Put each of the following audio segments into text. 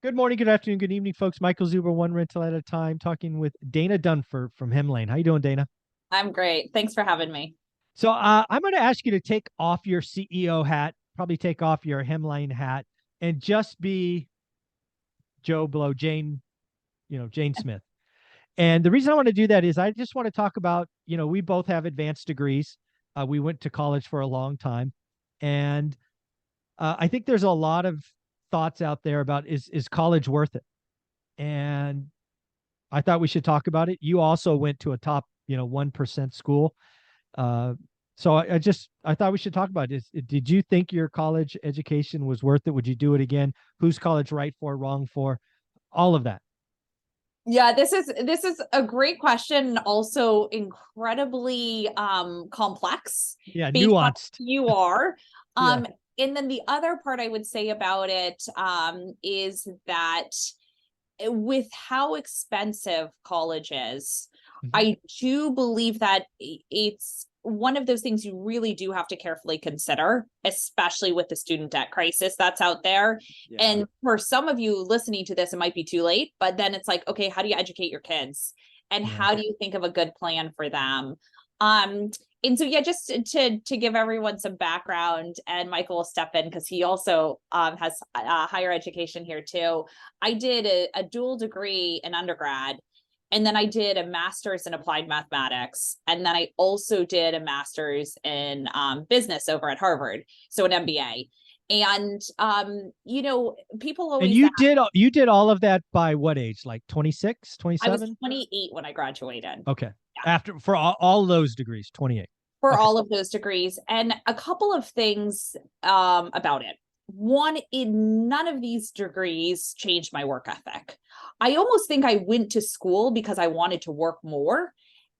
Good morning, good afternoon, good evening, folks. Michael Zuber, one rental at a time, talking with Dana Dunford from Hemlane. How you doing, Dana? I'm great. Thanks for having me. So I'm going to ask you to take off your CEO hat, probably take off your Hemlane hat, and just be Joe Blow, Jane Smith. And the reason I want to do that is I just want to talk about, we both have advanced degrees. We went to college for a long time, and I think there's a lot of thoughts out there about is college worth it? And I thought we should talk about it. You also went to a top, 1% school. Uh, so I thought we should talk about it. Did you think your college education was worth it? Would you do it again? Who's college right for, wrong for? All of that. Yeah, this is a great question, also incredibly complex Yeah, because nuanced. you are. Yeah. Um, and then the other part I would say about it is that with how expensive college is, Mhm. I do believe that it's one of those things you really do have to carefully consider, especially with the student debt crisis that's out there. Yeah. And for some of you listening to this, it might be too late, but then it's like, okay, how do you educate your kids? And Yeah. how do you think of a good plan for them? Um, and so, yeah, just to give everyone some background, and Michael will step in because he also has higher education here too. I did a dual degree in undergrad, and then I did a master's in applied mathematics, and then I also did a master's in business over at Harvard, so an MBA. And people And always you did all of that by what age? Like 26, I was 27? 28 when I graduated. Okay. Yeah. After for all those degrees, 28. For Okay. all of those degrees. And a couple of things about it. One, in none of these degrees changed my work ethic. I almost think I went to school because I wanted to work more.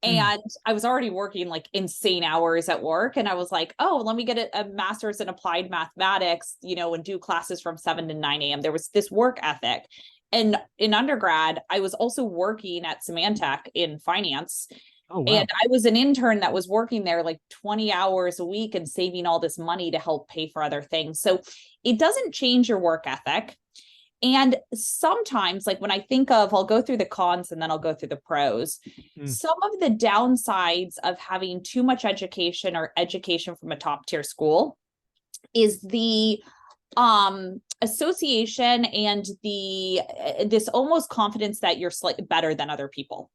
Mm. And I was already working like insane hours at work. And I was like, oh, let me get a master's in applied mathematics, and do classes from 7 to 9 a.m. There was this work ethic. And in undergrad, I was also working at Symantec in finance, Oh, and wow. I was an intern that was working there like 20 hours a week and saving all this money to help pay for other things. So it doesn't change your work ethic. And sometimes, like when I think of, I'll go through the cons and then I'll go through the pros. Mm. Some of the downsides of having too much education or education from a top tier school is the association and the this almost confidence that you're slightly better than other people.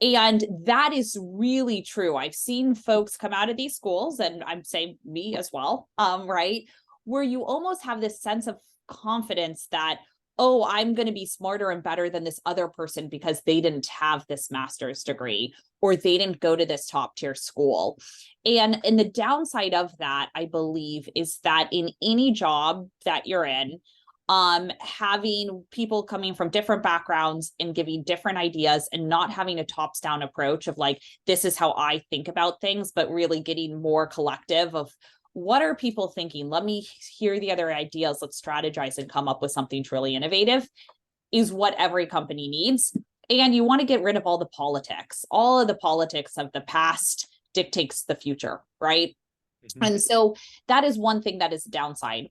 And that is really true. I've seen folks come out of these schools, and I'm saying me as well, right? Where you almost have this sense of confidence that, oh, I'm going to be smarter and better than this other person because they didn't have this master's degree or they didn't go to this top tier school. And the downside of that, I believe, is that in any job that you're in, having people coming from different backgrounds and giving different ideas and not having a tops down approach of like, this is how I think about things, but really getting more collective of what are people thinking? Let me hear the other ideas. Let's strategize and come up with something truly innovative is what every company needs. And you want to get rid of all the politics. All of the politics of the past dictates the future, right? Mhm. And so that is one thing that is a downside.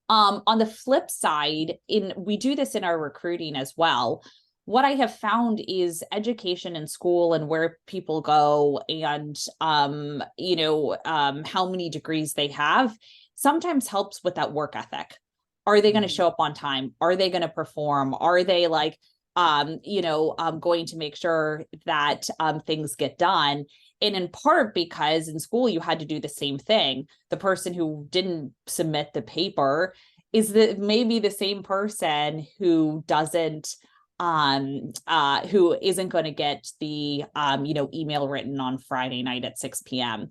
On the flip side, we do this in our recruiting as well. What I have found is education in school and where people go and how many degrees they have sometimes helps with that work ethic. Are they going to show up on time? Are they going to perform? Are they like going to make sure that things get done? And in part because in school you had to do the same thing. The person who didn't submit the paper is that maybe the same person who doesn't who isn't going to get the email written on Friday night at 6 p.m.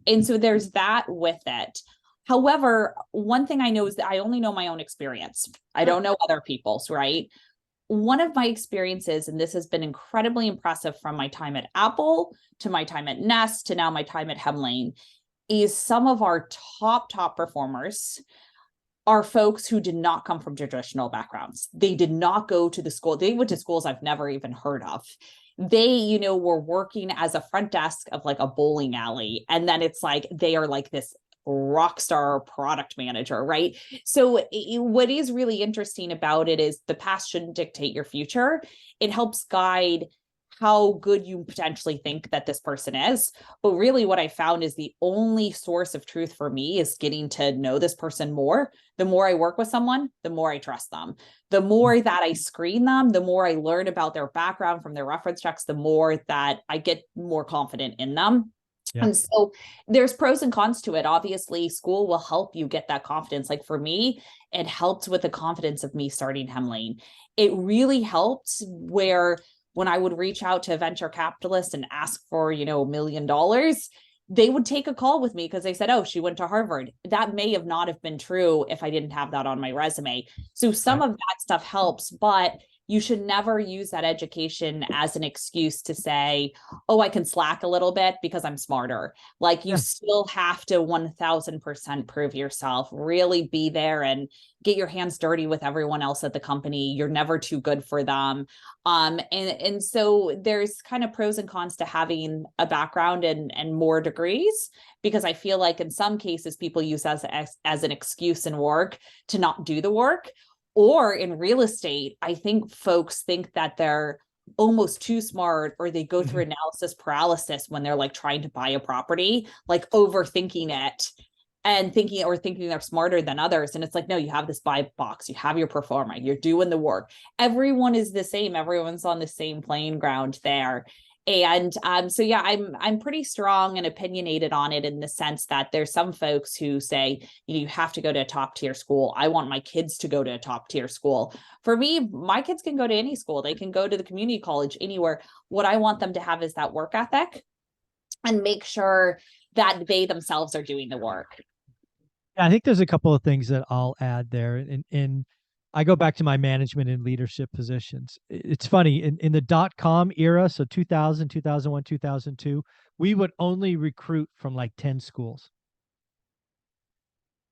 And so there's that with it. However, one thing I know is that I only know my own experience. I Sure. don't know other people's, right? One of my experiences, and this has been incredibly impressive from my time at Apple to my time at Nest to now my time at Hemlane, is some of our top performers are folks who did not come from traditional backgrounds. They did not go to the school. They went to schools I've never even heard of. They, were working as a front desk of like a bowling alley. And then it's like, they are like this rock star product manager, right? So what is really interesting about it is the past shouldn't dictate your future. It helps guide how good you potentially think that this person is. But really what I found is the only source of truth for me is getting to know this person more. The more I work with someone, the more I trust them. The more that I screen them, the more I learn about their background from their reference checks, the more that I get more confident in them. Yeah. And so there's pros and cons to it. Obviously, school will help you get that confidence. Like for me, it helped with the confidence of me starting Hemlane. It really helped where when I would reach out to a venture capitalist and ask for, $1 million, they would take a call with me because they said, oh, she went to Harvard. That may have not have been true if I didn't have that on my resume. So some of that stuff helps, but you should never use that education as an excuse to say, oh, I can slack a little bit because I'm smarter. Like you still have to 1000% prove yourself, really be there and get your hands dirty with everyone else at the company. You're never too good for them. And so there's kind of pros and cons to having a background and more degrees, because I feel like in some cases people use as an excuse in work to not do the work. Or in real estate, I think folks think that they're almost too smart, or they go through analysis paralysis when they're like trying to buy a property, like overthinking it and thinking they're smarter than others. And it's like, no, you have this buy box, you have your pro forma, you're doing the work. Everyone is the same. Everyone's on the same playing ground there. And so yeah, I'm pretty strong and opinionated on it in the sense that there's some folks who say, you have to go to a top tier school. I want my kids to go to a top tier school. For me, my kids can go to any school. They can go to the community college, anywhere. What I want them to have is that work ethic and make sure that they themselves are doing the work. I think there's a couple of things that I'll add there. And I go back to my management and leadership positions. It's funny, in the .com era, so 2000, 2001, 2002, we would only recruit from like 10 schools.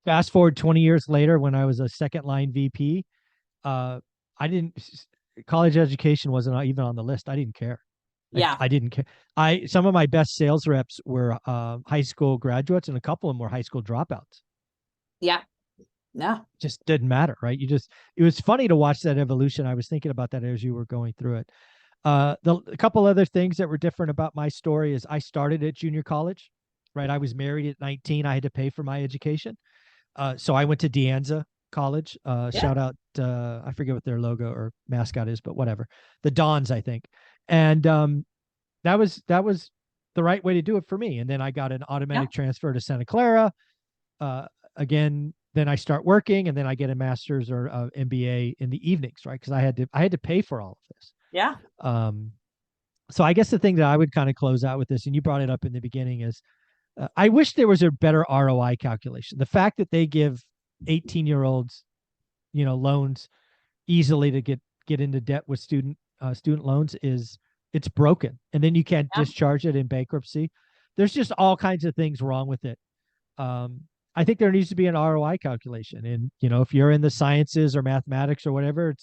Fast forward 20 years later, when I was a second line VP, college education wasn't even on the list. I didn't care. I didn't care. Some of my best sales reps were high school graduates, and a couple of them were high school dropouts. Yeah. Just didn't matter, right? It was funny to watch that evolution. I was thinking about that as you were going through it. A couple other things that were different about my story is I started at junior college, right? I was married at 19. I had to pay for my education. So I went to De Anza College. Shout out, I forget what their logo or mascot is, but whatever. The Dons, I think. And that was the right way to do it for me. And then I got an automatic transfer to Santa Clara. Again, then I start working, and then I get a master's or MBA in the evenings, right? Because I had to pay for all of this. Yeah. So I guess the thing that I would kind of close out with this, and you brought it up in the beginning, is I wish there was a better ROI calculation. The fact that they give 18-year-olds, loans easily to get into debt with student loans it's broken, and then you can't discharge it in bankruptcy. There's just all kinds of things wrong with it. I think there needs to be an ROI calculation. And, if you're in the sciences or mathematics or whatever,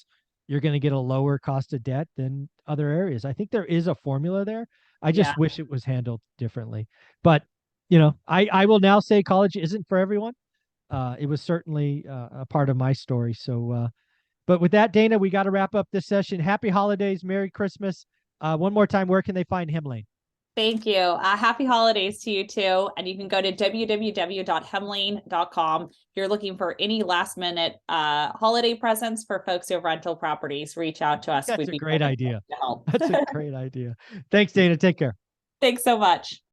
you're going to get a lower cost of debt than other areas. I think there is a formula there. I just wish it was handled differently. But, I will now say college isn't for everyone. It was certainly a part of my story. So, but with that, Dana, we got to wrap up this session. Happy holidays. Merry Christmas. One more time, where can they find Hemlane? Thank you. Happy holidays to you too. And you can go to www.hemlane.com. If you're looking for any last minute holiday presents for folks who have rental properties, reach out to us. That's a great idea. That's a great idea. Thanks, Dana. Take care. Thanks so much.